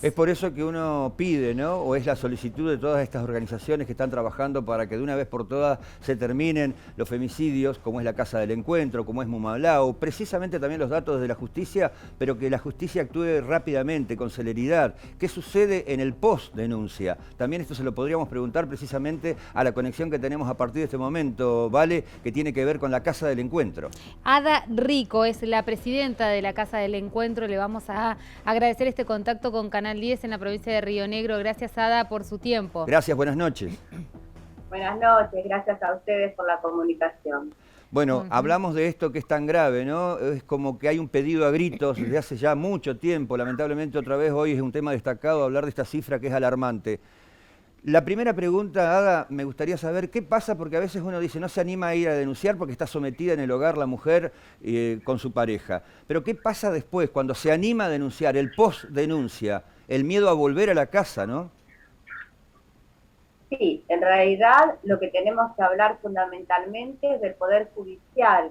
Es por eso que uno pide, ¿no? O es la solicitud de todas estas organizaciones que están trabajando para que de una vez por todas se terminen los femicidios, como es la Casa del Encuentro, como es Mumablao, precisamente también los datos de la justicia, pero que la justicia actúe rápidamente, con celeridad. ¿Qué sucede en el post-denuncia? También esto se lo podríamos preguntar precisamente a la conexión que tenemos a partir de este momento, ¿vale? Que tiene que ver con la Casa del Encuentro. Ada Rico es la presidenta de la Casa del Encuentro. Le vamos a agradecer este contacto con Canal 10 en la provincia de Río Negro. Gracias, Ada, por su tiempo. Gracias, buenas noches. Buenas noches, gracias a ustedes por la comunicación. Bueno, hablamos de esto que es tan grave, ¿no? Es como que hay un pedido a gritos desde hace ya mucho tiempo. Lamentablemente otra vez hoy es un tema destacado hablar de esta cifra que es alarmante. La primera pregunta, Ada, me gustaría saber qué pasa, porque a veces uno dice no se anima a ir a denunciar porque está sometida en el hogar la mujer con su pareja. Pero ¿qué pasa después, cuando se anima a denunciar, el post-denuncia, el miedo a volver a la casa, ¿no? Sí, en realidad lo que tenemos que hablar fundamentalmente es del Poder Judicial.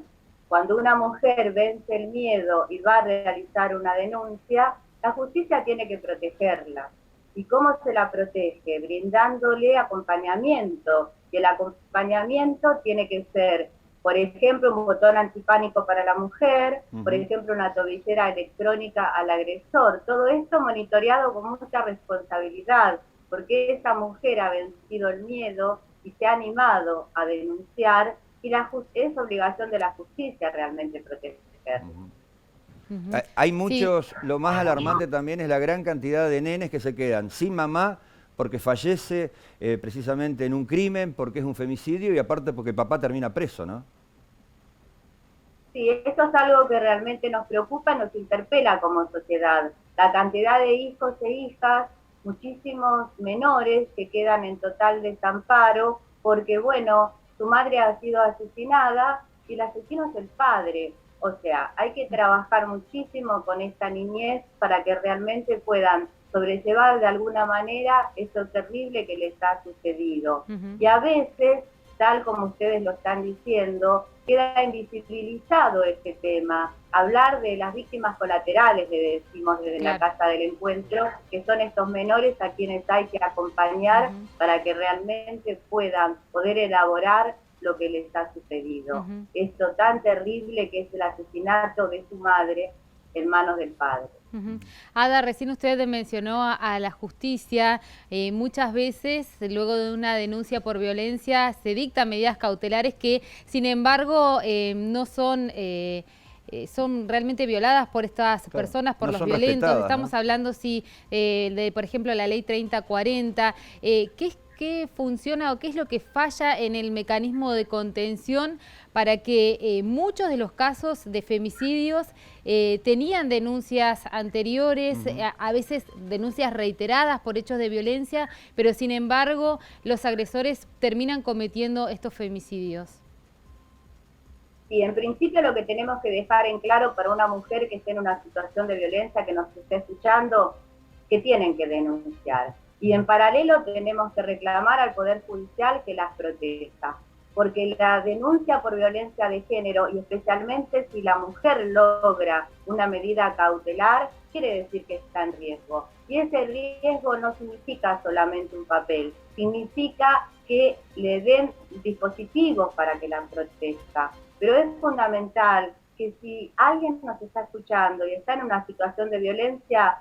Cuando una mujer vence el miedo y va a realizar una denuncia, la justicia tiene que protegerla. ¿Y cómo se la protege? Brindándole acompañamiento. Y el acompañamiento tiene que ser, por ejemplo, un botón antipánico para la mujer, por ejemplo, una tobillera electrónica al agresor. Todo esto monitoreado con mucha responsabilidad, porque esa mujer ha vencido el miedo y se ha animado a denunciar, y es obligación de la justicia realmente protegerla. Hay muchos, sí. Lo más alarmante también es la gran cantidad de nenes que se quedan sin mamá porque fallece precisamente en un crimen, porque es un femicidio y aparte porque papá termina preso, ¿no? Sí, esto es algo que realmente nos preocupa, nos interpela como sociedad. La cantidad de hijos e hijas, muchísimos menores que quedan en total desamparo porque, bueno, su madre ha sido asesinada y el asesino es el padre. O sea, hay que trabajar muchísimo con esta niñez para que realmente puedan sobrellevar de alguna manera esto terrible que les ha sucedido. Y a veces, tal como ustedes lo están diciendo, queda invisibilizado este tema. Hablar de las víctimas colaterales, le decimos desde la Casa del Encuentro, que son estos menores a quienes hay que acompañar para que realmente puedan poder elaborar lo que les ha sucedido. Esto tan terrible que es el asesinato de su madre en manos del padre. Ada, recién usted mencionó a la justicia. Muchas veces, luego de una denuncia por violencia, se dictan medidas cautelares que, sin embargo, no son... son realmente violadas por estas personas, por los violentos. Estamos hablando, sí, de, por ejemplo, la ley 3040. ¿Qué funciona o qué es lo que falla en el mecanismo de contención para que muchos de los casos de femicidios tenían denuncias anteriores, a veces denuncias reiteradas por hechos de violencia, pero sin embargo los agresores terminan cometiendo estos femicidios? Sí, en principio lo que tenemos que dejar en claro para una mujer que esté en una situación de violencia, que nos esté escuchando, que tienen que denunciar. Y en paralelo tenemos que reclamar al Poder Judicial que las proteja, porque la denuncia por violencia de género, y especialmente si la mujer logra una medida cautelar, quiere decir que está en riesgo. Y ese riesgo no significa solamente un papel, significa que le den dispositivos para que la proteja. Pero es fundamental que si alguien nos está escuchando y está en una situación de violencia,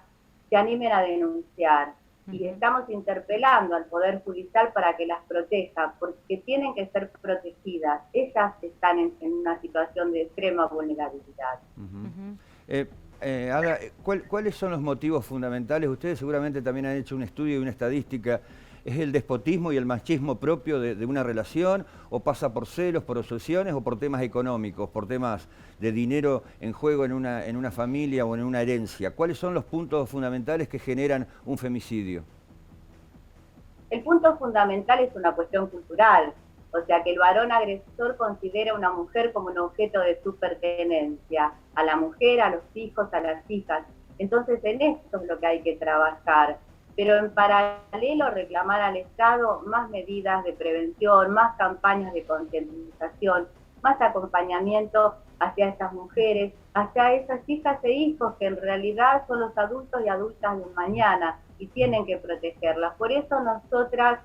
se animen a denunciar. Y estamos interpelando al Poder Judicial para que las proteja, porque tienen que ser protegidas. Ellas están en una situación de extrema vulnerabilidad. Ada, ¿cuáles son los motivos fundamentales? Ustedes seguramente también han hecho un estudio y una estadística. ¿Es el despotismo y el machismo propio de una relación? ¿O pasa por celos, por obsesiones o por temas económicos, por temas de dinero en juego en una familia o en una herencia? ¿Cuáles son los puntos fundamentales que generan un femicidio? El punto fundamental es una cuestión cultural. O sea, que el varón agresor considera a una mujer como un objeto de su pertenencia, a la mujer, a los hijos, a las hijas. Entonces, en esto es lo que hay que trabajar. Pero en paralelo reclamar al Estado más medidas de prevención, más campañas de concientización, más acompañamiento hacia estas mujeres, hacia esas hijas e hijos que en realidad son los adultos y adultas del mañana y tienen que protegerlas. Por eso nosotras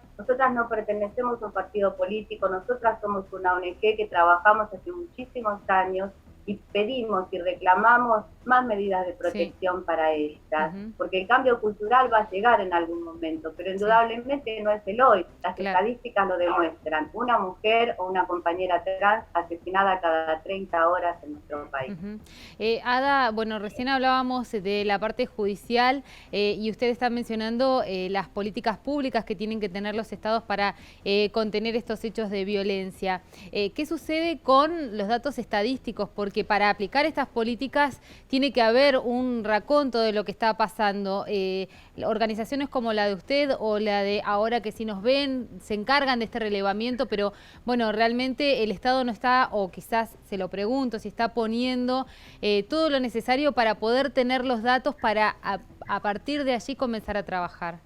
no pertenecemos a un partido político, nosotras somos una ONG que trabajamos hace muchísimos años y pedimos y reclamamos más medidas de protección para estas, porque el cambio cultural va a llegar en algún momento, pero indudablemente no es el hoy. Las estadísticas lo demuestran. Una mujer o una compañera trans asesinada cada 30 horas en nuestro país. Ada, bueno, recién hablábamos de la parte judicial y usted está mencionando las políticas públicas que tienen que tener los estados para contener estos hechos de violencia. ¿Qué sucede con los datos estadísticos? Porque para aplicar estas políticas tiene que haber un raconto de lo que está pasando. Organizaciones como la de usted o la de Ahora que sí nos ven se encargan de este relevamiento, pero bueno, realmente el Estado no está, o quizás se lo pregunto, si está poniendo todo lo necesario para poder tener los datos para a partir de allí comenzar a trabajar.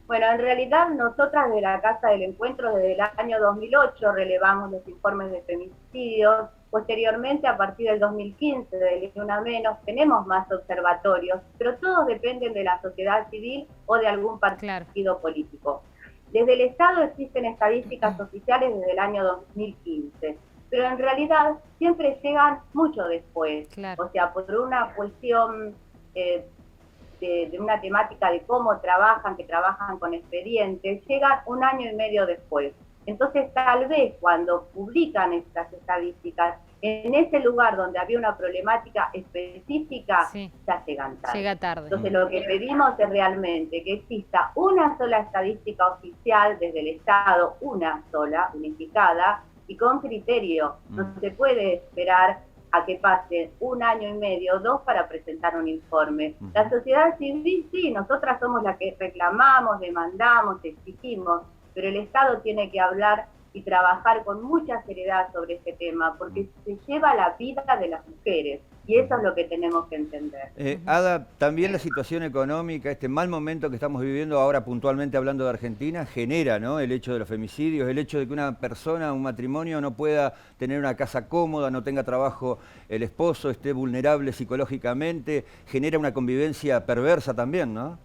Bueno, en realidad nosotras de la Casa del Encuentro desde el año 2008 relevamos los informes de femicidios. Posteriormente, a partir del 2015, de Ni Una Menos, tenemos más observatorios, pero todos dependen de la sociedad civil o de algún partido político. Desde el Estado existen estadísticas oficiales desde el año 2015, pero en realidad siempre llegan mucho después. O sea, por una cuestión de una temática de cómo trabajan, que trabajan con expedientes, llegan un año y medio después. Entonces, tal vez cuando publican estas estadísticas, en ese lugar donde había una problemática específica, ya llegan tarde. Llega tarde. Entonces, lo que pedimos es realmente que exista una sola estadística oficial desde el Estado, una sola, unificada, y con criterio. No se puede esperar a que pase un año y medio, 2 para presentar un informe. La sociedad civil, sí, nosotras somos las que reclamamos, demandamos, exigimos, pero el Estado tiene que hablar y trabajar con mucha seriedad sobre este tema, porque se lleva la vida de las mujeres, y eso es lo que tenemos que entender. Ada, también la situación económica, este mal momento que estamos viviendo ahora puntualmente hablando de Argentina, genera, ¿no?, el hecho de los femicidios, el hecho de que una persona, un matrimonio no pueda tener una casa cómoda, no tenga trabajo el esposo, esté vulnerable psicológicamente, genera una convivencia perversa también, ¿no?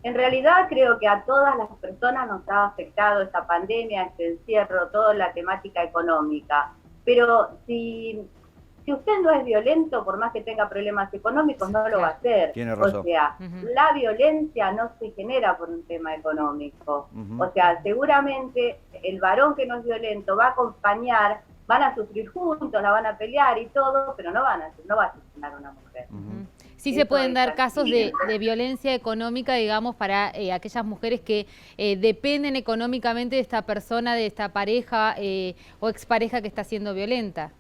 En realidad creo que a todas las personas nos ha afectado esta pandemia, este encierro, toda la temática económica. Pero si usted no es violento, por más que tenga problemas económicos, no lo va a hacer. Tiene razón. O sea, la violencia no se genera por un tema económico. O sea, seguramente el varón que no es violento va a acompañar, van a sufrir juntos, la van a pelear y todo, pero no va a asesinar a una mujer. Sí se pueden dar casos de violencia económica, digamos, para aquellas mujeres que dependen económicamente de esta persona, de esta pareja o expareja que está siendo violenta.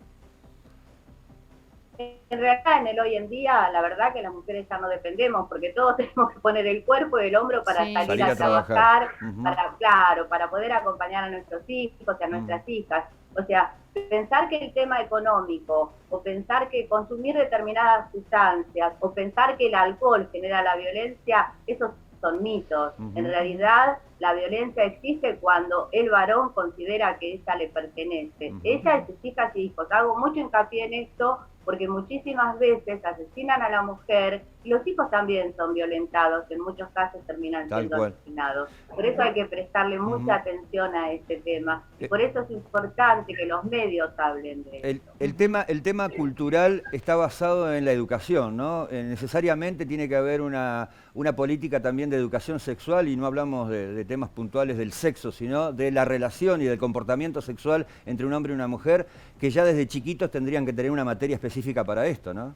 En realidad, en el hoy en día, la verdad que las mujeres ya no dependemos, porque todos tenemos que poner el cuerpo y el hombro para salir a trabajar, para poder acompañar a nuestros hijos y a nuestras hijas. O sea, pensar que el tema económico, o pensar que consumir determinadas sustancias, o pensar que el alcohol genera la violencia, esos son mitos. En realidad, la violencia existe cuando el varón considera que ella le pertenece. Ella y sus hijas y hijos. Hago mucho hincapié en esto porque muchísimas veces asesinan a la mujer y los hijos también son violentados, en muchos casos terminan siendo asesinados. Por eso hay que prestarle mucha atención a este tema. Y por eso es importante que los medios hablen de esto. El tema cultural está basado en la educación, ¿no? Necesariamente tiene que haber una política también de educación sexual, y no hablamos de temas puntuales del sexo, sino de la relación y del comportamiento sexual entre un hombre y una mujer, que ya desde chiquitos tendrían que tener una materia específica para esto, ¿no?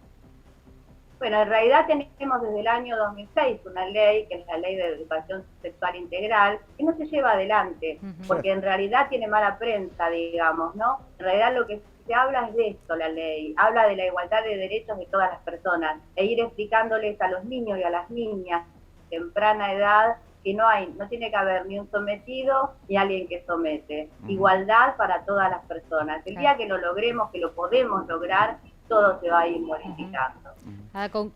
Bueno, en realidad tenemos desde el año 2006 una ley, que es la Ley de Educación Sexual Integral, que no se lleva adelante, porque en realidad tiene mala prensa, digamos, ¿no? En realidad lo que se habla es de esto, la ley, habla de la igualdad de derechos de todas las personas, e ir explicándoles a los niños y a las niñas de temprana edad que no tiene que haber ni un sometido ni alguien que somete. Igualdad para todas las personas. El día que lo logremos, que lo podemos lograr, todo se va a ir modificando.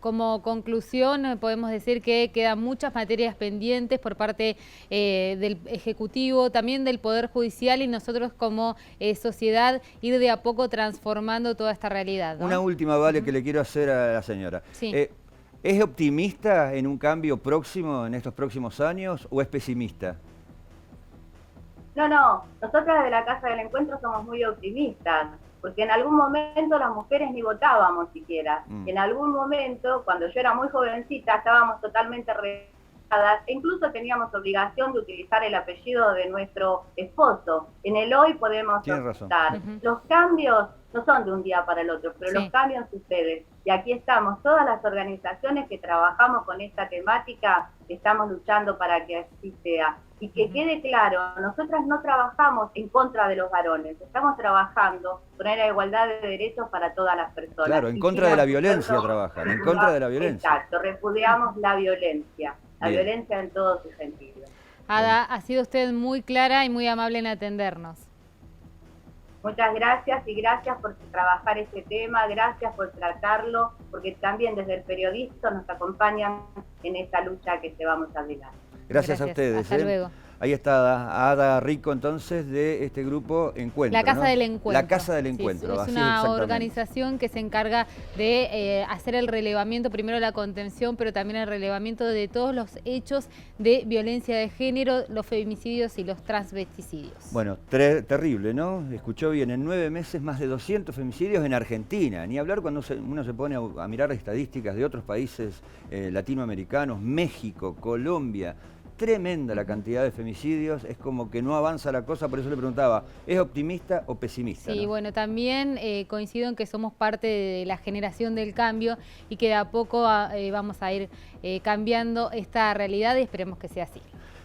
Como conclusión, podemos decir que quedan muchas materias pendientes por parte del Ejecutivo, también del Poder Judicial, y nosotros como sociedad ir de a poco transformando toda esta realidad, ¿no? Una última, Vale, que le quiero hacer a la señora. Sí. ¿Es optimista en un cambio próximo, en estos próximos años, o es pesimista? No, nosotras de la Casa del Encuentro somos muy optimistas, porque en algún momento las mujeres ni votábamos siquiera. En algún momento, cuando yo era muy jovencita, estábamos totalmente regadas e incluso teníamos obligación de utilizar el apellido de nuestro esposo. En el hoy podemos votar. Los cambios no son de un día para el otro, pero los cambios suceden. Y aquí estamos, todas las organizaciones que trabajamos con esta temática, estamos luchando para que así sea. Y que quede claro, nosotras no trabajamos en contra de los varones, estamos trabajando por la igualdad de derechos para todas las personas. Claro, en contra de la violencia trabajan, en contra de la violencia. Exacto, repudiamos la violencia en todos sus sentidos. Ada, ha sido usted muy clara y muy amable en atendernos. Muchas gracias y gracias por trabajar este tema, gracias por tratarlo, porque también desde el periodista nos acompañan en esta lucha que llevamos adelante. Gracias a ustedes. Hasta luego. Ahí está Ada Rico, entonces, de este grupo Encuentro. La Casa del Encuentro. La Casa del Encuentro. Sí, es una organización que se encarga de hacer el relevamiento, primero la contención, pero también el relevamiento de todos los hechos de violencia de género, los femicidios y los transvesticidios. Bueno, terrible, ¿no? Escuchó bien, en 9 meses más de 200 femicidios en Argentina. Ni hablar cuando uno se pone a mirar estadísticas de otros países latinoamericanos, México, Colombia. Tremenda la cantidad de femicidios, es como que no avanza la cosa, por eso le preguntaba, ¿es optimista o pesimista? Sí, ¿no? bueno, también coincido en que somos parte de la generación del cambio y que de a poco vamos a ir cambiando esta realidad y esperemos que sea así.